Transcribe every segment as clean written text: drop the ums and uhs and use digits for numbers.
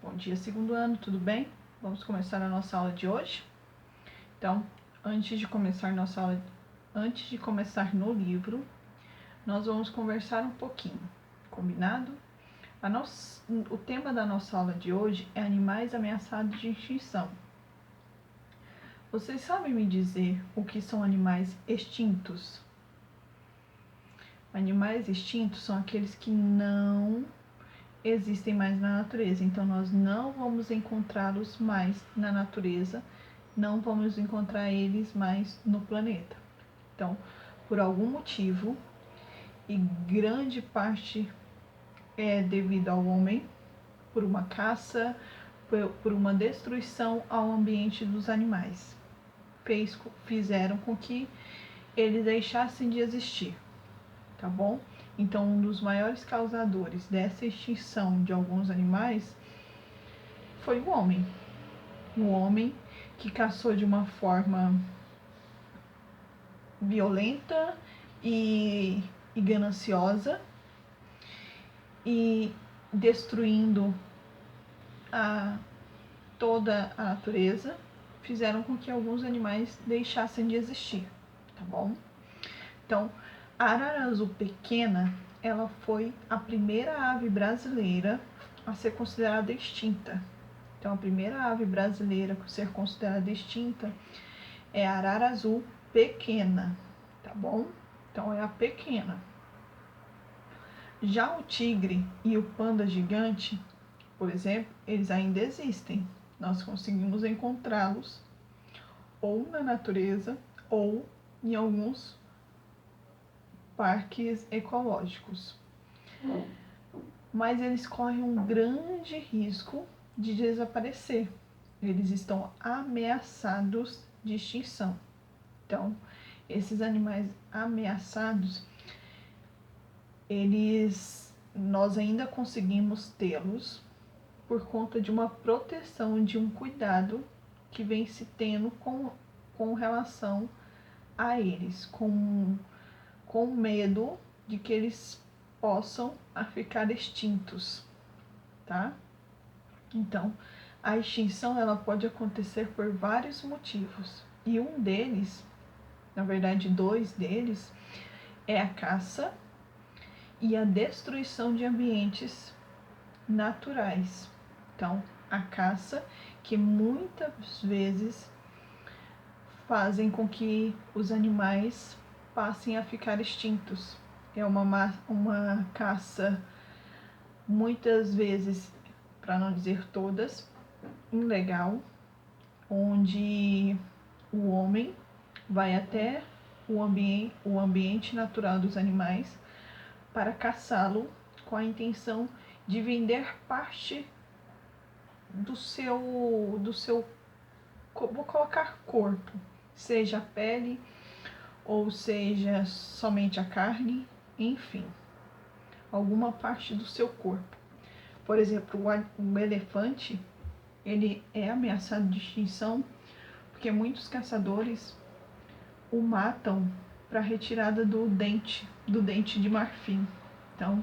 Bom dia, segundo ano, tudo bem? Vamos começar a nossa aula de hoje? Então, antes de começar no livro, nós vamos conversar um pouquinho, combinado? O tema da nossa aula de hoje é animais ameaçados de extinção. Vocês sabem me dizer o que são animais extintos? Animais extintos são aqueles que não existem mais na natureza, então nós não vamos encontrá-los mais na natureza, não vamos encontrar eles mais no planeta. Então, por algum motivo, e grande parte é devido ao homem, por uma caça, por uma destruição ao ambiente dos animais, fizeram com que eles deixassem de existir, tá bom? Então, um dos maiores causadores dessa extinção de alguns animais foi o homem. O homem que caçou de uma forma violenta e gananciosa e destruindo toda a natureza, fizeram com que alguns animais deixassem de existir, tá bom? Então, a arara azul pequena, ela foi a primeira ave brasileira a ser considerada extinta. Então, a primeira ave brasileira a ser considerada extinta é a arara azul pequena, tá bom? Então, é a pequena. Já o tigre e o panda gigante, por exemplo, eles ainda existem. Nós conseguimos encontrá-los ou na natureza ou em alguns parques ecológicos. Mas eles correm um grande risco de desaparecer. Eles estão ameaçados de extinção. Então, esses animais ameaçados, nós ainda conseguimos tê-los por conta de uma proteção, de um cuidado que vem se tendo com relação a eles, com medo de que eles possam ficar extintos, tá? Então, a extinção ela pode acontecer por vários motivos, e um deles, na verdade 2 deles, é a caça e a destruição de ambientes naturais. Então, a caça, que muitas vezes fazem com que os animais passem a ficar extintos. É uma caça, muitas vezes, para não dizer todas, ilegal, onde o homem vai até o ambiente natural dos animais para caçá-lo com a intenção de vender parte do seu, vou colocar corpo, seja a pele ou seja somente a carne, enfim, alguma parte do seu corpo. Por exemplo, o elefante, ele é ameaçado de extinção porque muitos caçadores o matam para retirada do dente de marfim. Então,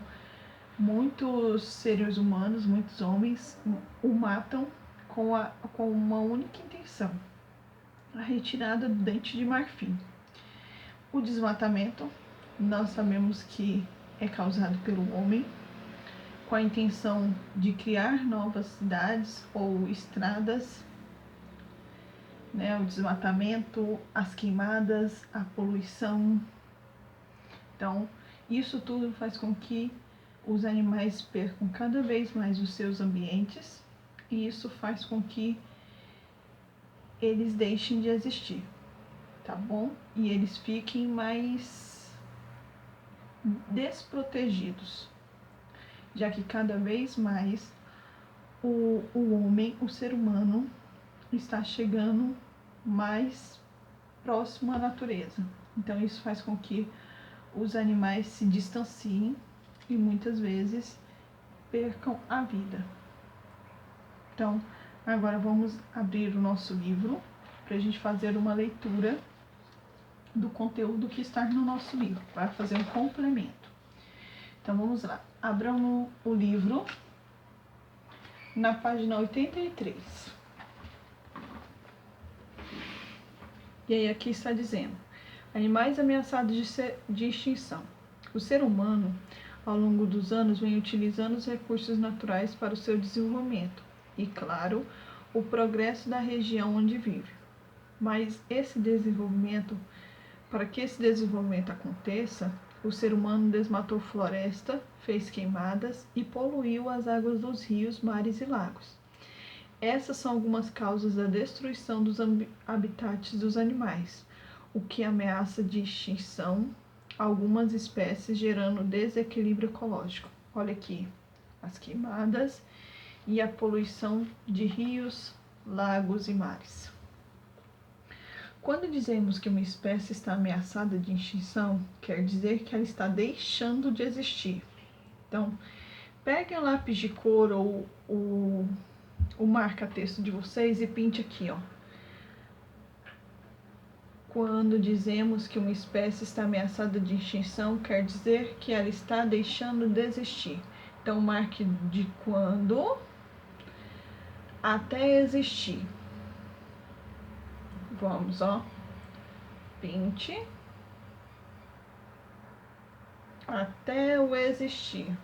muitos seres humanos, muitos homens, o matam com uma única intenção: a retirada do dente de marfim. O desmatamento, nós sabemos que é causado pelo homem, com a intenção de criar novas cidades ou estradas, né? O desmatamento, as queimadas, a poluição. Então, isso tudo faz com que os animais percam cada vez mais os seus ambientes, e isso faz com que eles deixem de existir, tá bom? E eles fiquem mais desprotegidos, já que cada vez mais o homem, o ser humano, está chegando mais próximo à natureza. Então isso faz com que os animais se distanciem e muitas vezes percam a vida. Então, agora vamos abrir o nosso livro para a gente fazer uma leitura do conteúdo que está no nosso livro, para fazer um complemento. Então vamos lá, abram o livro na página 83. E aí aqui está dizendo: animais ameaçados de extinção. O ser humano, ao longo dos anos, vem utilizando os recursos naturais para o seu desenvolvimento e, claro, o progresso da região onde vive. Mas para que esse desenvolvimento aconteça, o ser humano desmatou floresta, fez queimadas e poluiu as águas dos rios, mares e lagos. Essas são algumas causas da destruição dos habitats dos animais, o que ameaça de extinção algumas espécies, gerando desequilíbrio ecológico. Olha aqui, as queimadas e a poluição de rios, lagos e mares. Quando dizemos que uma espécie está ameaçada de extinção, quer dizer que ela está deixando de existir. Então, peguem o lápis de cor ou o marca-texto de vocês e pinte aqui, ó. Quando dizemos que uma espécie está ameaçada de extinção, quer dizer que ela está deixando de existir. Então, marque de quando até existir. Vamos, ó. Pinte até o existir.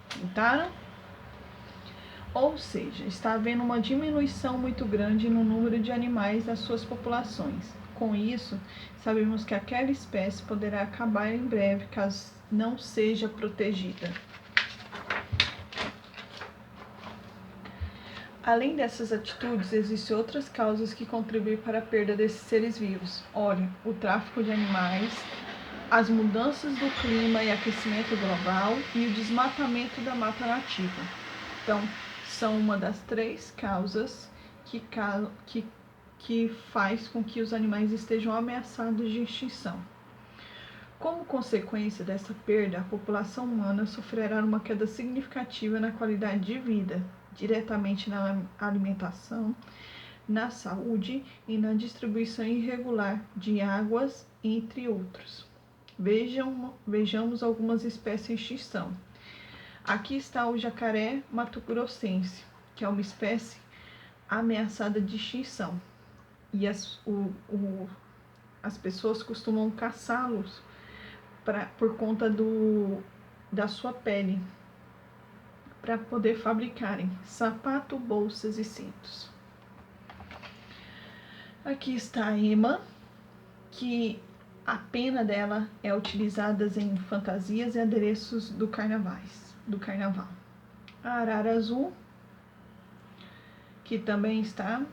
Pintaram? Ou seja, está havendo uma diminuição muito grande no número de animais das suas populações. Com isso, sabemos que aquela espécie poderá acabar em breve caso não seja protegida. Além dessas atitudes, existem outras causas que contribuem para a perda desses seres vivos. Olha, o tráfico de animais, as mudanças do clima e aquecimento global e o desmatamento da mata nativa. Então, são uma das 3 causas que faz com que os animais estejam ameaçados de extinção. Como consequência dessa perda, a população humana sofrerá uma queda significativa na qualidade de vida, diretamente na alimentação, na saúde e na distribuição irregular de águas, entre outros. Vejamos algumas espécies em extinção. Aqui está o jacaré mato-grossense, que é uma espécie ameaçada de extinção. E as pessoas costumam caçá-los por conta da sua pele, para poder fabricarem sapato, bolsas e cintos. Aqui está a ema, que a pena dela é utilizada em fantasias e adereços do carnaval. A arara azul, que também está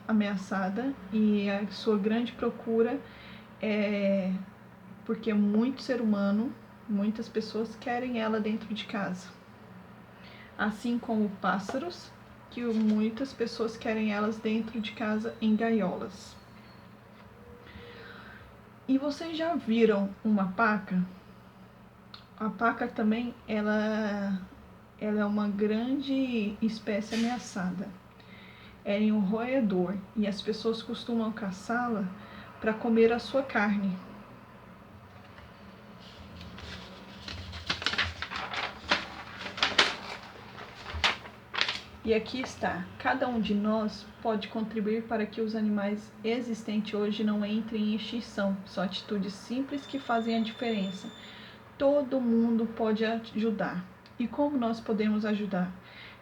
ameaçada, e a sua grande procura é porque muitas pessoas querem ela dentro de casa. Assim como pássaros, que muitas pessoas querem elas dentro de casa em gaiolas. E vocês já viram uma paca? A paca também, ela é uma grande espécie ameaçada. Ela é um roedor e as pessoas costumam caçá-la para comer a sua carne. E aqui está, cada um de nós pode contribuir para que os animais existentes hoje não entrem em extinção. São atitudes simples que fazem a diferença. Todo mundo pode ajudar. E como nós podemos ajudar?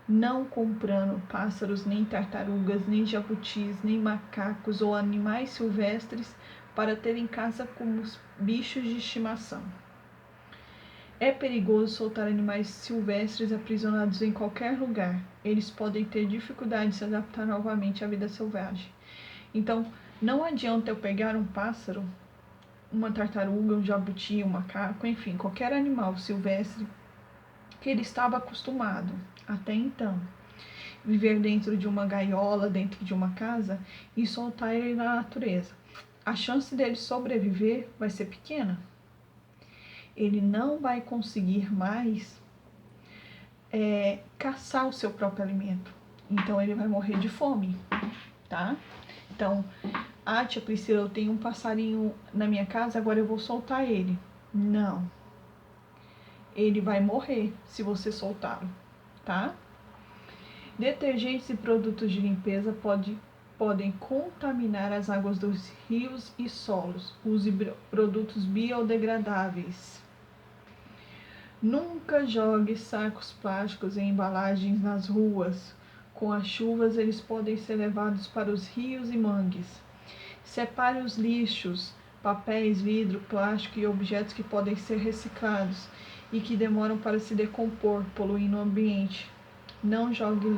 Não comprando pássaros, nem tartarugas, nem jabutis, nem macacos ou animais silvestres para ter em casa como bichos de estimação. É perigoso soltar animais silvestres aprisionados em qualquer lugar. Eles podem ter dificuldade de se adaptar novamente à vida selvagem. Então, não adianta eu pegar um pássaro, uma tartaruga, um jabuti, um macaco, enfim, qualquer animal silvestre que ele estava acostumado até então, viver dentro de uma gaiola, dentro de uma casa, e soltar ele na natureza. A chance dele sobreviver vai ser pequena. Ele não vai conseguir mais caçar o seu próprio alimento. Então, ele vai morrer de fome, tá? Então, tia Priscila, eu tenho um passarinho na minha casa, agora eu vou soltar ele. Não. Ele vai morrer se você soltá-lo, tá? Detergentes e produtos de limpeza podem contaminar as águas dos rios e solos. Use produtos biodegradáveis. Nunca jogue sacos plásticos e embalagens nas ruas. Com as chuvas, eles podem ser levados para os rios e mangues. Separe os lixos, papéis, vidro, plástico e objetos que podem ser reciclados e que demoram para se decompor, poluindo o ambiente. Não joguem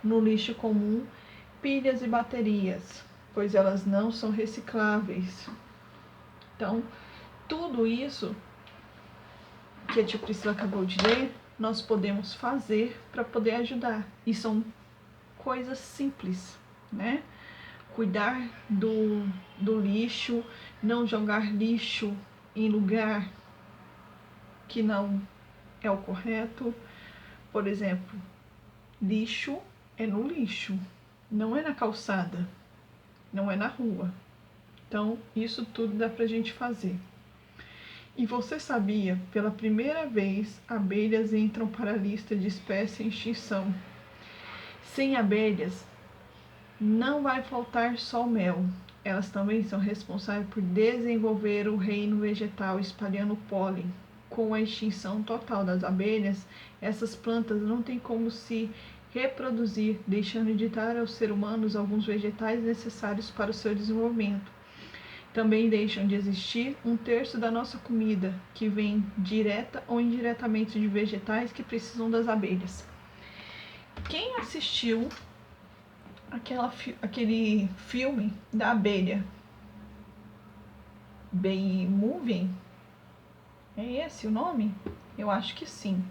no lixo comum pilhas e baterias, pois elas não são recicláveis. Então, tudo isso que a tia Priscila acabou de ler, nós podemos fazer para poder ajudar. E são coisas simples, né? Cuidar do lixo, não jogar lixo em lugar que não é o correto. Por exemplo, lixo é no lixo, não é na calçada, não é na rua. Então, isso tudo dá pra gente fazer. E você sabia, pela primeira vez, abelhas entram para a lista de espécies em extinção. Sem abelhas, não vai faltar só mel. Elas também são responsáveis por desenvolver o reino vegetal, espalhando pólen. Com a extinção total das abelhas, essas plantas não têm como se reproduzir, deixando de dar aos seres humanos alguns vegetais necessários para o seu desenvolvimento. Também deixam de existir 1/3 da nossa comida, que vem direta ou indiretamente de vegetais que precisam das abelhas. Quem assistiu aquele filme da abelha, Bee Moving? É esse o nome? Eu acho que sim.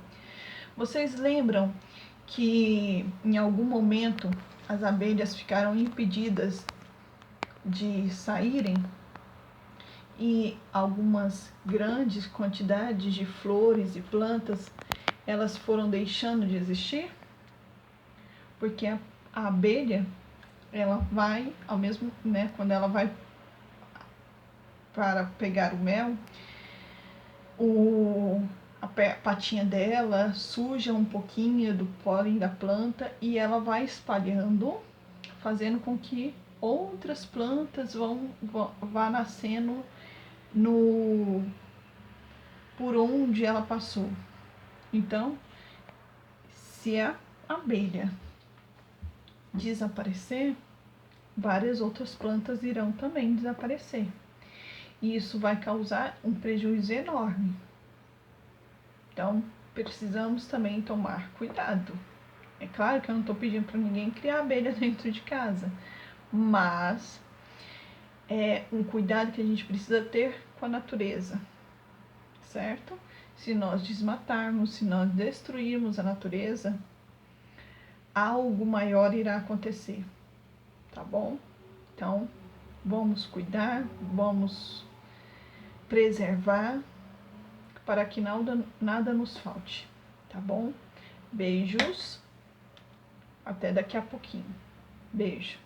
Vocês lembram que em algum momento as abelhas ficaram impedidas de saírem e algumas grandes quantidades de flores e plantas elas foram deixando de existir? Porque a abelha, ela vai ao mesmo, né, quando ela vai para pegar o mel, a patinha dela suja um pouquinho do pólen da planta e ela vai espalhando, fazendo com que outras plantas vá nascendo por onde ela passou. Então, se a abelha desaparecer, várias outras plantas irão também desaparecer. E isso vai causar um prejuízo enorme. Então, precisamos também tomar cuidado. É claro que eu não estou pedindo para ninguém criar abelha dentro de casa, mas é um cuidado que a gente precisa ter com a natureza, certo? Se nós desmatarmos, se nós destruirmos a natureza, algo maior irá acontecer, tá bom? Então, vamos cuidar, vamos preservar para que nada nos falte, tá bom? Beijos, até daqui a pouquinho. Beijo.